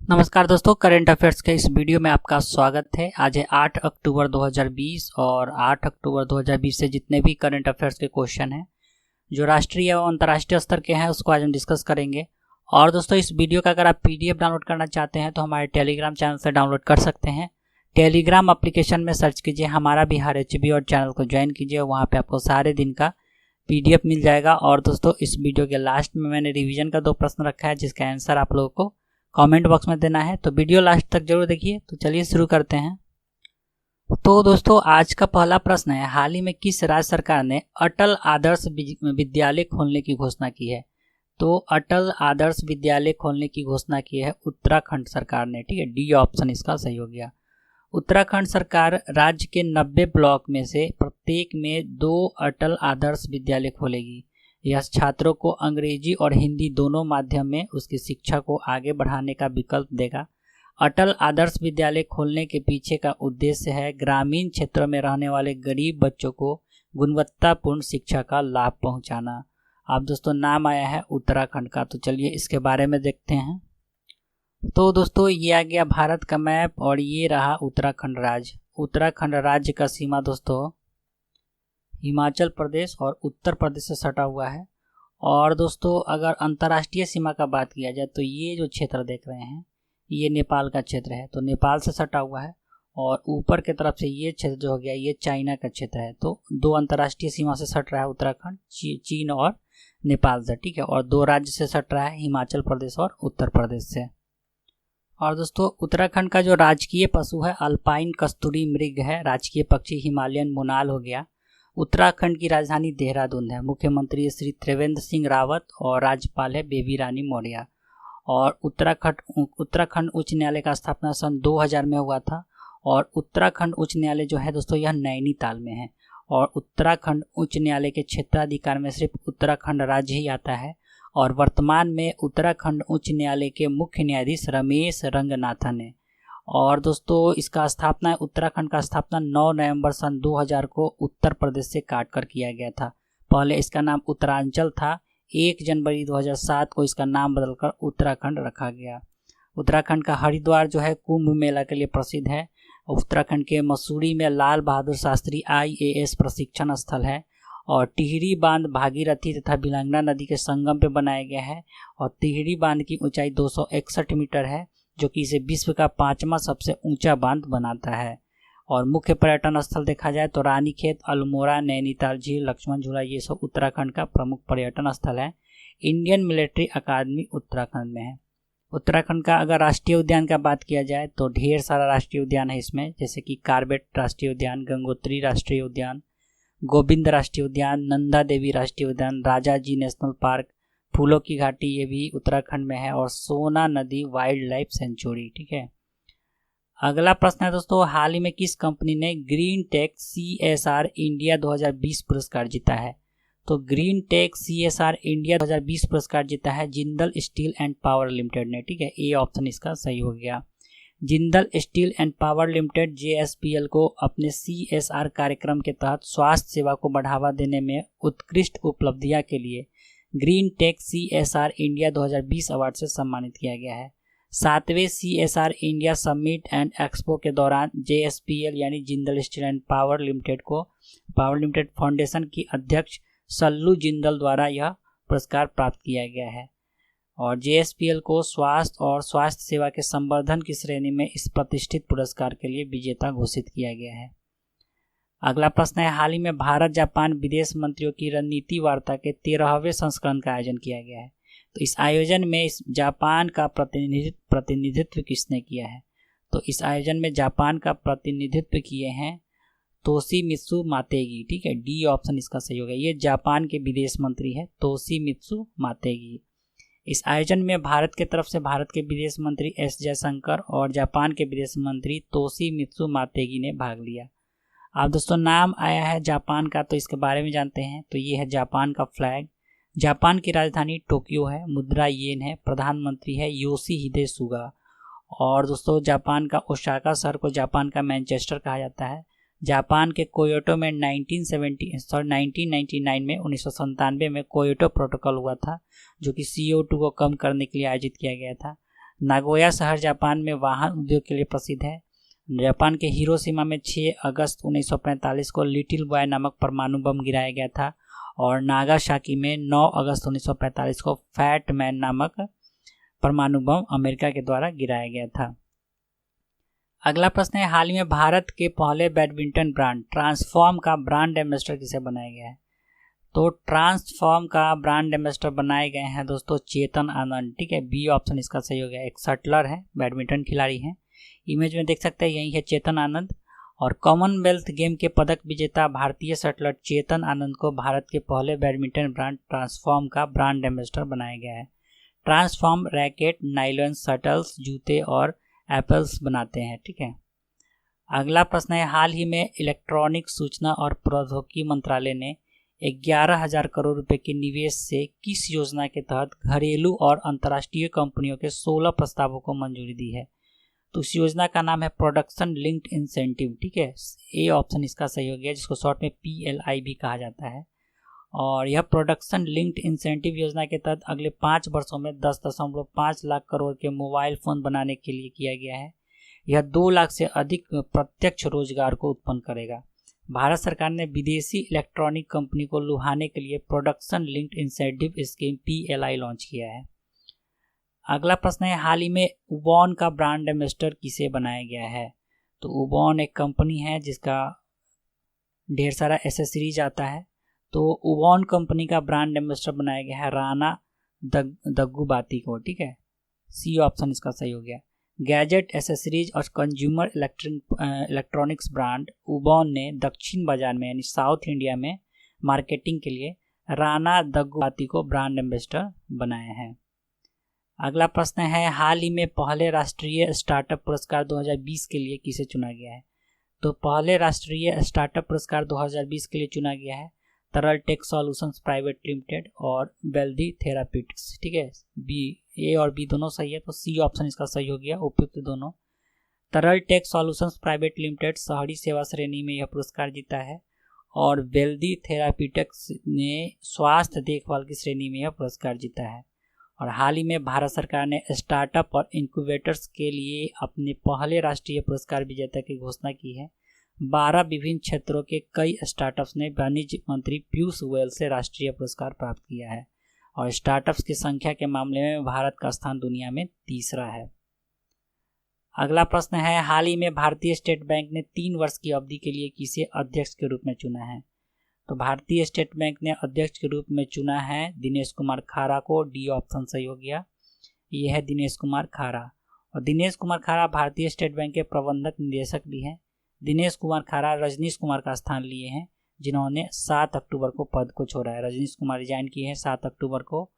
नमस्कार दोस्तों, current affairs के इस वीडियो में आपका स्वागत है। आज है 8 अक्टूबर 2020 और 8 अक्टूबर 2020 से जितने भी करंट अफेयर्स के क्वेश्चन हैं जो राष्ट्रीय और अंतर्राष्ट्रीय स्तर के हैं उसको आज हम डिस्कस करेंगे। और दोस्तों, इस वीडियो का अगर आप पीडीएफ डाउनलोड करना चाहते हैं तो हमारे टेलीग्राम चैनल से डाउनलोड कर सकते हैं। टेलीग्राम एप्लीकेशन में सर्च कीजिए हमारा बिहार HB और चैनल को ज्वाइन कीजिए, वहाँ पर आपको सारे दिन का PDF मिल जाएगा। और दोस्तों, इस वीडियो के लास्ट में मैंने रिवीजन का 2 प्रश्न रखा है जिसका आंसर आप लोगों को कमेंट बॉक्स में देना है, तो वीडियो लास्ट तक जरूर देखिए। तो चलिए शुरू करते हैं। तो दोस्तों, आज का पहला प्रश्न है, हाल ही में किस राज्य सरकार ने अटल आदर्श विद्यालय खोलने की घोषणा की है? तो अटल आदर्श विद्यालय खोलने की घोषणा की है उत्तराखंड सरकार ने। ठीक है, डी ऑप्शन इसका सही हो गया। उत्तराखंड सरकार राज्य के 90 ब्लॉक में से प्रत्येक में 2 अटल आदर्श विद्यालय खोलेगी। यह छात्रों को अंग्रेजी और हिंदी दोनों माध्यम में उसकी शिक्षा को आगे बढ़ाने का विकल्प देगा। अटल आदर्श विद्यालय खोलने के पीछे का उद्देश्य है ग्रामीण क्षेत्रों में रहने वाले गरीब बच्चों को गुणवत्तापूर्ण शिक्षा का लाभ पहुंचाना। अब दोस्तों, नाम आया है उत्तराखंड का, तो चलिए इसके बारे में देखते हैं। तो दोस्तों, ये आ गया भारत का मैप और ये रहा उत्तराखंड राज्य। उत्तराखंड राज्य का सीमा दोस्तों हिमाचल प्रदेश और उत्तर प्रदेश से सटा हुआ है। और दोस्तों, अगर अंतर्राष्ट्रीय सीमा का बात किया जाए तो ये जो क्षेत्र देख रहे हैं ये नेपाल का क्षेत्र है, तो नेपाल से सटा हुआ है। और ऊपर की तरफ से ये क्षेत्र जो हो गया ये चाइना का क्षेत्र है। तो 2 अंतर्राष्ट्रीय सीमा से सट रहा है उत्तराखंड, चीन और नेपाल से। ठीक है, और 2 राज्य से सट रहा है, हिमाचल प्रदेश और उत्तर प्रदेश से। और दोस्तों, उत्तराखंड का जो राजकीय पशु है अल्पाइन कस्तूरी मृग है। राजकीय पक्षी हिमालयन मोनाल हो गया। उत्तराखंड की राजधानी देहरादून है। मुख्यमंत्री श्री त्रिवेंद्र सिंह रावत और राज्यपाल है बेबी रानी मौर्य। और उत्तराखंड उच्च न्यायालय का स्थापना सन 2000 में हुआ था। और उत्तराखंड उच्च न्यायालय जो है दोस्तों यह नैनीताल में है। और उत्तराखंड उच्च न्यायालय के क्षेत्राधिकार में सिर्फ उत्तराखंड राज्य ही आता है। और वर्तमान में उत्तराखंड उच्च न्यायालय के मुख्य न्यायाधीश रमेश रंगनाथन है। और दोस्तों, इसका स्थापना उत्तराखंड का स्थापना 9 नवंबर सन 2000 को उत्तर प्रदेश से काटकर किया गया था। पहले इसका नाम उत्तरांचल था। 1 जनवरी 2007 को इसका नाम बदलकर उत्तराखंड रखा गया। उत्तराखंड का हरिद्वार जो है कुंभ मेला के लिए प्रसिद्ध है। उत्तराखंड के मसूरी में लाल बहादुर शास्त्री IAS प्रशिक्षण स्थल है। और टिहरी बांध भागीरथी तथा बिलंगना नदी के संगम पे बनाया गया है। और टिहरी बांध की ऊंचाई 261 मीटर है, जो कि इसे विश्व का 5वां सबसे ऊंचा बांध बनाता है। और मुख्य पर्यटन स्थल देखा जाए तो रानीखेत, अल्मोड़ा, नैनीताल झील, लक्ष्मण झूला, ये सब उत्तराखंड का प्रमुख पर्यटन स्थल है। इंडियन मिलिट्री अकादमी उत्तराखंड में है। उत्तराखंड का अगर राष्ट्रीय उद्यान का बात किया जाए तो ढेर सारा राष्ट्रीय उद्यान है इसमें, जैसे कि कार्बेट राष्ट्रीय उद्यान, गंगोत्री राष्ट्रीय उद्यान, गोविंद राष्ट्रीय उद्यान, नंदा देवी राष्ट्रीय उद्यान, राजा जी नेशनल पार्क, फूलों की घाटी ये भी उत्तराखंड में है, और सोना नदी वाइल्ड लाइफ सेंचुरी। ठीक है, अगला प्रश्न है दोस्तों, हाल ही में किस कंपनी ने ग्रीन टेक CSR इंडिया 2020 पुरस्कार जीता है? तो ग्रीन टेक CSR इंडिया 2020 पुरस्कार जीता है Jindal steel and power limited ने। ठीक है, ए ऑप्शन इसका सही हो गया। Jindal steel and power limited JSPL को अपने CSR कार्यक्रम के तहत स्वास्थ्य सेवा को बढ़ावा देने में उत्कृष्ट उपलब्धियां के लिए green tech CSR India 2020 award से सम्मानित किया गया है। 7वें CSR India summit and expo के दौरान JSPL यानी Jindal steel and power limited foundation की अध्यक्ष सल्लू जिंदल द्वारा यह पुरस्कार प्राप्त किया गया है। और JSPL को स्वास्थ्य और स्वास्थ्य सेवा के संवर्धन की श्रेणी में इस प्रतिष्ठित पुरस्कार के लिए विजेता घोषित किया गया है। अगला प्रश्न है, हाल ही में भारत जापान विदेश मंत्रियों की रणनीति वार्ता के 13वें संस्करण का आयोजन किया गया है। तो इस आयोजन में इस जापान का प्रतिनिधित्व किसने किया है? तो इस आयोजन में जापान का प्रतिनिधित्व किए हैं तोशिमित्सु मातेगी। ठीक है, डी ऑप्शन इसका सही होगा। ये जापान के विदेश मंत्री है तोशिमित्सु मातेगी। इस आयोजन में भारत के तरफ से भारत के विदेश मंत्री S जयशंकर और जापान के विदेश मंत्री तोशिमित्सु मातेगी ने भाग लिया। अब दोस्तों, नाम आया है जापान का, तो इसके बारे में जानते हैं। तो ये है जापान का फ्लैग। जापान की राजधानी टोक्यो है, मुद्रा येन है, प्रधानमंत्री है योशिहिदे सुगा। और दोस्तों, जापान का ओसाका शहर को जापान का मैनचेस्टर कहा जाता है। जापान के कोयोटो में 1999 में 1997 में कोयोटो प्रोटोकॉल हुआ था, जो कि CO2 को कम करने के लिए आयोजित किया गया था। नागोया शहर जापान में वाहन उद्योग के लिए प्रसिद्ध है। जापान के हिरोशिमा में 6 अगस्त 1945 को लिटिल बॉय नामक परमाणु बम गिराया गया था और नागासाकी में 9 अगस्त 1945 को फैट मैन नामक परमाणु बम अमेरिका के द्वारा गिराया गया था। अगला प्रश्न है, हाल ही में भारत के पहले बैडमिंटन ब्रांड ट्रांसफॉर्म का ब्रांड एम्बेसडर किसे बनाया गया है? तो ट्रांसफॉर्म का ब्रांड एम्बेसडर बनाए गए हैं दोस्तों चेतन आनंद। ठीक है, बी ऑप्शन इसका सही हो गया। एक शटलर है, बैडमिंटन खिलाड़ी हैं। इमेज में देख सकते हैं, यही है चेतन आनंद। और कॉमनवेल्थ गेम के पदक विजेता भारतीय शटलर चेतन आनंद को भारत के पहले बैडमिंटन ब्रांड ट्रांसफॉर्म का ब्रांड एम्बेसडर बनाया गया है। ट्रांसफॉर्म रैकेट, नाइलॉन शटल्स, जूते और एप्पल्स बनाते हैं। ठीक है, अगला प्रश्न है, हाल ही में इलेक्ट्रॉनिक सूचना और प्रौद्योगिकी मंत्रालय ने 11,000 करोड़ रुपए के निवेश से किस योजना के तहत घरेलू और अंतर्राष्ट्रीय कंपनियों के 16 प्रस्तावों को मंजूरी दी है? तो उस योजना का नाम है प्रोडक्शन लिंक्ड इंसेंटिव। ठीक है, ए ऑप्शन इसका सही हो गया, जिसको शॉर्ट में PLI भी कहा जाता है। और यह प्रोडक्शन लिंक्ड इंसेंटिव योजना के तहत अगले 5 वर्षों में 10.5 लाख करोड़ के मोबाइल फ़ोन बनाने के लिए किया गया है। यह 2 लाख से अधिक प्रत्यक्ष रोजगार को उत्पन्न करेगा। भारत सरकार ने विदेशी इलेक्ट्रॉनिक कंपनी को लुभाने के लिए production linked incentive scheme PLI launch किया है। अगला प्रश्न है, हाल ही में उबॉन का ब्रांड एम्बेसडर किसे बनाया गया है? तो उबॉन एक कंपनी है जिसका ढेर सारा एसेसरीज आता है। तो उबॉन कंपनी का ब्रांड एम्बेसडर बनाया गया है राणा दग्गुबाती को। ठीक है, सी ऑप्शन इसका सही हो गया। गैजेट, एसेसरीज और कंज्यूमर इलेक्ट्रॉनिक्स ब्रांड उबॉन ने दक्षिण बाजार में यानी साउथ इंडिया में मार्केटिंग के लिए राणा दग्गुबाती को ब्रांड एम्बेसडर बनाया है। अगला प्रश्न है, हाल ही में पहले राष्ट्रीय स्टार्टअप पुरस्कार 2020 के लिए किसे चुना गया है? तो पहले राष्ट्रीय स्टार्टअप पुरस्कार 2020 के लिए चुना गया है तरल टेक सॉल्यूशंस प्राइवेट लिमिटेड और वेल्दी थेराप्यूटिक्स। ठीक है, ए और बी दोनों सही है, तो सी ऑप्शन इसका सही हो गया, उपयुक्त दोनों। तरल टेक सॉल्यूशंस प्राइवेट लिमिटेड शहरी सेवा श्रेणी में यह पुरस्कार जीता है और वेल्दी थेराप्यूटिक्स ने स्वास्थ्य देखभाल की श्रेणी में यह पुरस्कार जीता है। और हाल ही में भारत सरकार ने स्टार्टअप और इंक्यूबेटर्स के लिए अपने पहले राष्ट्रीय पुरस्कार विजेता की घोषणा की है। 12 विभिन्न क्षेत्रों के कई स्टार्टअप्स ने वाणिज्य मंत्री पीयूष गोयल से राष्ट्रीय पुरस्कार प्राप्त किया है और स्टार्टअप्स की संख्या के मामले में भारत का स्थान दुनिया में तीसरा है। अगला प्रश्न है, हाल ही में भारतीय स्टेट बैंक ने 3 वर्ष की अवधि के लिए किसे अध्यक्ष के रूप में चुना है? तो भारतीय स्टेट बैंक ने अध्यक्ष के रूप में चुना है दिनेश कुमार खारा को। डी ऑप्शन सही हो गया, ये है दिनेश कुमार खारा। और दिनेश कुमार खारा भारतीय स्टेट बैंक के प्रबंधक निदेशक भी हैं। दिनेश कुमार खारा रजनीश कुमार का स्थान लिए हैं, जिन्होंने 7 अक्टूबर को पद को छोड़ा है। रजनीश कुमार रिजाइन किए हैं 7 अक्टूबर को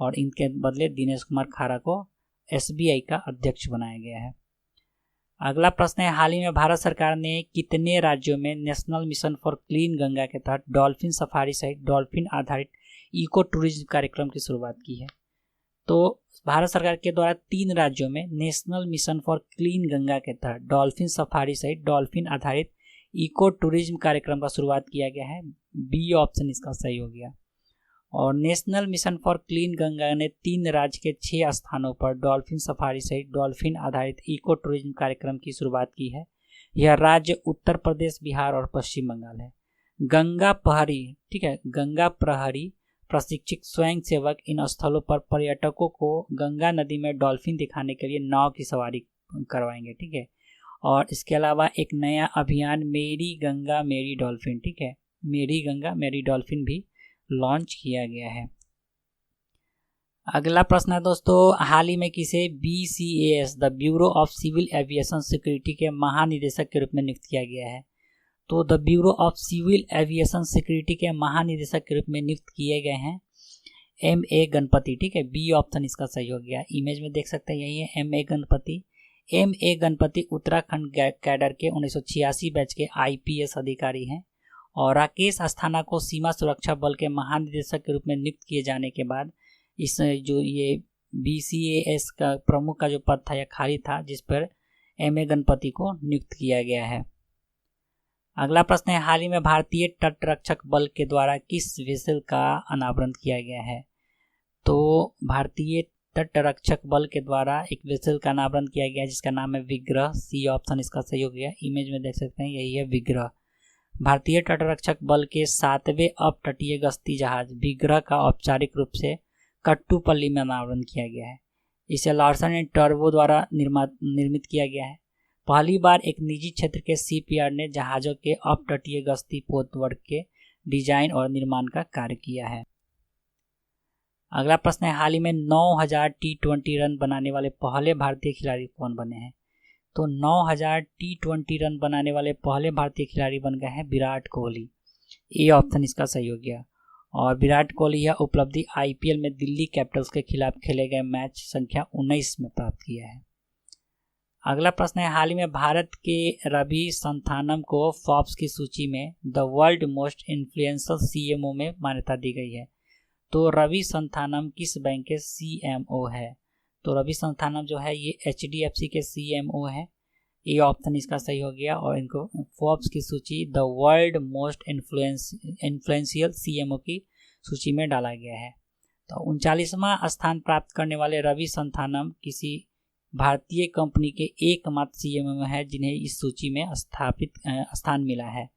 और इनके बदले दिनेश कुमार खारा को SBI का अध्यक्ष बनाया गया है। अगला प्रश्न है, हाल ही में भारत सरकार ने कितने राज्यों में national mission for clean Ganga के तहत डॉल्फिन सफारी सहित डॉल्फिन आधारित इको टूरिज्म कार्यक्रम की शुरुआत की है? तो भारत सरकार के द्वारा 3 राज्यों में national mission for clean Ganga के तहत डॉल्फिन सफारी सहित डॉल्फिन आधारित इको टूरिज्म कार्यक्रम का शुरुआत किया गया है। बी ऑप्शन इसका सही हो गया। और national mission for clean Ganga ने 3 राज्य के 6 स्थानों पर डॉल्फिन सफारी सहित डॉल्फिन आधारित इको टूरिज्म कार्यक्रम की शुरुआत की है। यह राज्य उत्तर प्रदेश, बिहार और पश्चिम बंगाल है। गंगा प्रहरी, ठीक है, गंगा प्रहरी प्रशिक्षित स्वयं सेवक इन स्थलों पर पर्यटकों को गंगा नदी में डॉल्फिन दिखाने के लिए नाव की सवारी करवाएंगे। ठीक है, और इसके अलावा एक नया अभियान मेरी गंगा मेरी डॉल्फिन, ठीक है, मेरी गंगा मेरी डॉल्फिन भी लॉन्च किया गया है। अगला प्रश्न है दोस्तों, हाल ही में किसे BCAS the bureau of civil aviation security के महानिदेशक के रूप में नियुक्त किया गया है? तो the bureau of civil aviation security के महानिदेशक के रूप में नियुक्त किए गए हैं MA गणपति। ठीक है, बी ऑप्शन इसका सही हो गया। इमेज में देख सकते हैं, यही है MA Ganpati. MA Ganpati Uttarakhand cadre के 1986 बैच के IPS अधिकारी हैं और राकेश अस्थाना को सीमा सुरक्षा बल के महानिदेशक के रूप में नियुक्त किए जाने के बाद इस जो ये BCAS का प्रमुख का जो पद था यह खाली था, जिस पर MA गणपति को नियुक्त किया गया है। अगला प्रश्न है, हाल ही में भारतीय तटरक्षक बल के द्वारा किस वेसल का अनावरण किया गया है? तो भारतीय तटरक्षक बल के द्वारा एक वेसल का अनावरण किया गया जिसका नाम है विग्रह। सी ऑप्शन इसका सही हो गया। इमेज में देख सकते हैं यही है विग्रह। भारतीय तटरक्षक बल के 7वें अपतटीय गश्ती जहाज विग्रह का औपचारिक रूप से कट्टुपल्ली में अनावरण किया गया है। इसे लार्सन एंड टर्बो द्वारा निर्मित किया गया है। पहली बार एक निजी क्षेत्र के शिपयार्ड ने जहाज़ों के अपतटीय गश्ती पोत वर्ग के डिजाइन और निर्माण का कार्य किया है। अगला प्रश्न है, हाल ही में 9000 T20 रन बनाने वाले पहले भारतीय खिलाड़ी कौन बने हैं? तो 9000 T20 रन बनाने वाले पहले भारतीय खिलाड़ी बन गए हैं विराट कोहली। ए ऑप्शन इसका सही हो गया। और विराट कोहली यह उपलब्धि IPL में दिल्ली कैपिटल्स के खिलाफ खेले गए मैच संख्या 19 में प्राप्त किया है। अगला प्रश्न है, हाल ही में भारत के रवि संथानम को फोर्ब्स की सूची में the world most influential CMO में मान्यता दी गई है। तो रवि संथानम किस बैंक के CMO है? तो रवि संथानम जो है ये HDFC के CMO है। ये ऑप्शन इसका सही हो गया और इनको फोर्ब्स की सूची the world most influential CMO की सूची में डाला गया है। तो 39वां स्थान प्राप्त करने वाले रवि संथानम किसी भारतीय कंपनी के एकमात्र CMO है जिन्हें इस सूची में स्थान मिला है।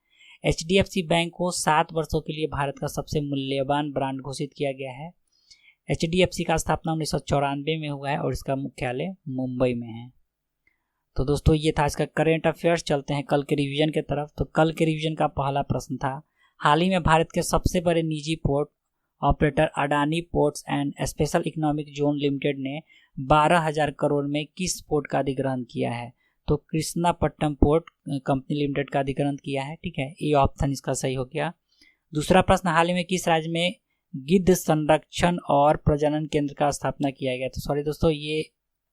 HDFC बैंक को 7 वर्षों के लिए भारत का सबसे मूल्यवान ब्रांड घोषित किया गया है। HDFC का स्थापना 1994 में हुआ है और इसका मुख्यालय मुंबई में है। तो दोस्तों ये था इसका करेंट अफेयर्स। चलते हैं कल के रिवीजन की तरफ। तो कल के रिवीजन का पहला प्रश्न था, हाल ही में भारत के सबसे बड़े निजी port operator Adani ports and special economic zone limited ने 12,000 करोड़ में किस पोर्ट का अधिग्रहण किया है? तो कृष्णापट्टनम पोर्ट कंपनी लिमिटेड का अधिग्रहण किया है। ठीक है, ये ऑप्शन इसका सही हो गया। दूसरा प्रश्न, हाल ही में किस राज्य में गिद्ध संरक्षण और प्रजनन केंद्र का स्थापना किया गया? तो सॉरी दोस्तों, ये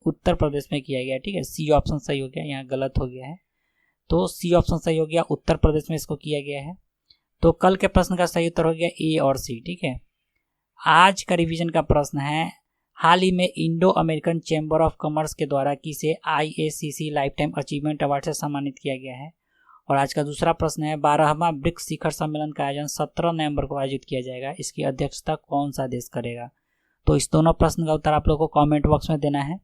उत्तर प्रदेश में किया गया। ठीक है, सी ऑप्शन सही हो गया, यहाँ गलत हो गया है। तो सी ऑप्शन सही हो गया, उत्तर प्रदेश में इसको किया गया है। तो कल के प्रश्न का सही उत्तर हो गया ए और सी। ठीक है, आज का रिवीजन का प्रश्न है, हाल ही में Indo American chamber of commerce के द्वारा किसे IACC life time achievement award से सम्मानित किया गया है? और आज का दूसरा प्रश्न है, 12वां ब्रिक्स शिखर सम्मेलन का आयोजन 17 नवंबर को आयोजित किया जाएगा, इसकी अध्यक्षता कौन सा देश करेगा? तो इस दोनों प्रश्न का उत्तर आप लोगों को कमेंट बॉक्स में देना है।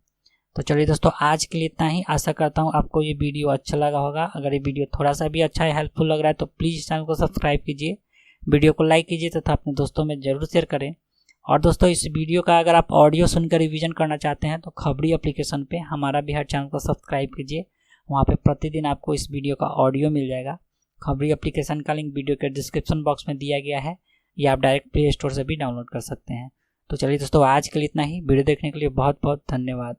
तो चलिए दोस्तों, आज के लिए इतना ही। आशा करता हूँ आपको ये वीडियो अच्छा लगा होगा। अगर ये वीडियो थोड़ा सा भी अच्छा है, हेल्पफुल लग रहा है तो प्लीज़ चैनल को सब्सक्राइब कीजिए, वीडियो को लाइक कीजिए तथा अपने दोस्तों में ज़रूर शेयर करें। और दोस्तों, इस वीडियो का अगर आप ऑडियो सुनकर रिवीजन करना चाहते हैं तो खबरी एप्लीकेशन पे हमारा बिहार चैनल को सब्सक्राइब कीजिए। वहाँ पे प्रतिदिन आपको इस वीडियो का ऑडियो मिल जाएगा। खबरी एप्लीकेशन का लिंक वीडियो के डिस्क्रिप्शन बॉक्स में दिया गया है, या आप डायरेक्ट प्ले स्टोर से भी डाउनलोड कर सकते हैं। तो चलिए दोस्तों, आज के लिए इतना ही। वीडियो देखने के लिए बहुत बहुत धन्यवाद।